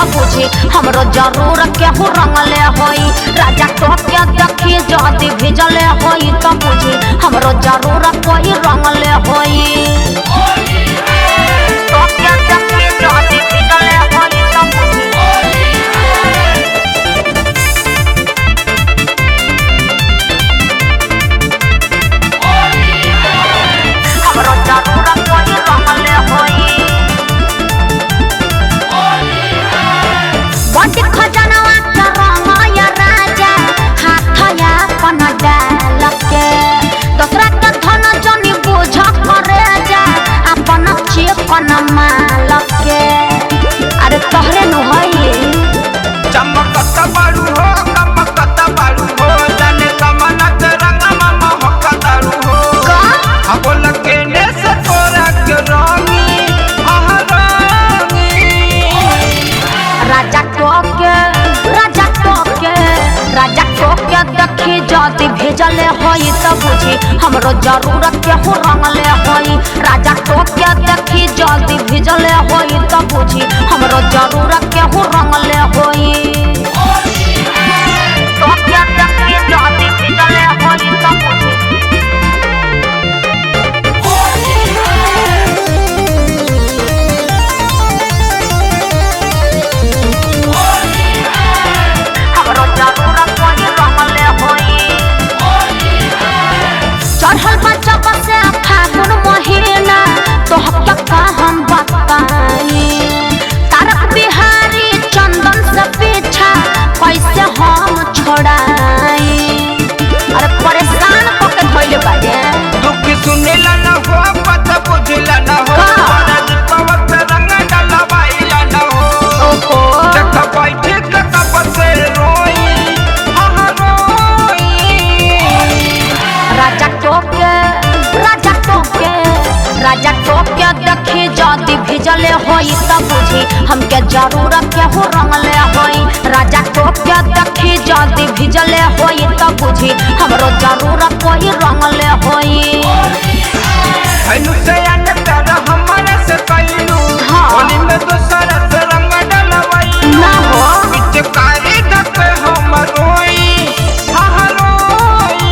तो बुझी हमरो जरूर केहू रंगले होई। राजा टोके देखी जदी भिजले होई तो बुझी हमरो जरूर कोई रंगले होई। टोके देखी जदी भिजले होई तो बुझी हमरो जरूर कोई रंगले होई। बड़ खजनवा के रंगया राजा हाथया अपन डाल के दूसरा के धन जनी बोझ करे जा अपन चिकन माल के। अरे तोहरे न होई चमकत बारू हो कमकत बारू हो जाने कमना के रंगमा महकतारू हो का अब लगे ने से तोरा के रंगी आहरंगी। राजा टोके राजा टोके राजा टोके देखी जदी भेजले होई तो बुझी हमरो जरूर केहू रंगले होई। राजा टोके देखी जदी भेजले होई तो बुझी हमरो जरूर केहू रंगले होई। टोके देखी जदी भेजले होई तो बुझी हमरो जरूर कोई रंगले होई। चढ़ल बच्चा बसे फागुन महीना तो हक्का का हम बताई। तारक बिहारी चंदन से पीछा कैसे हम छोड़ाई। अरे परेशान होके धइले बाजे दुख सुनेला न हो पता बुझला न हो का? बरद पवत रंग डलवाइला न हो ओहो देख बैठे के तब से रोई आहरोई। राजा टोके राजा टोके राजा टोके देखी जदी भिजले होई तो बुझी हमके जरूर केहू रंगले होई। राजा टोके देखी जदी भिजले होई तो बुझी हमरो जरूर कोई रंगले होई। हैनु से अंतर हमारे से कैलू हाँ। होली में दूसरा से रंग डलवाई ना हो पिचकारी धक हम रोई आहरोई।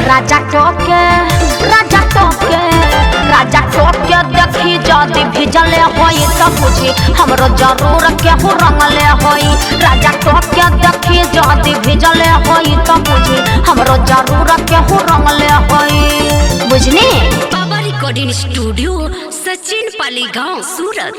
राजा टोके राजा टोके राजा टोके देखी जदी भिजले होई तो बुझी हमरो जरूर केहू रंगले होई। राजा टोके देखी जदी भिजले होई तो बुझी हमरो जरूर केहू रंगले होई। बुझनी बाबा रिकॉर्डिंग स्टूडियो सचिन पाली गांव सूरत।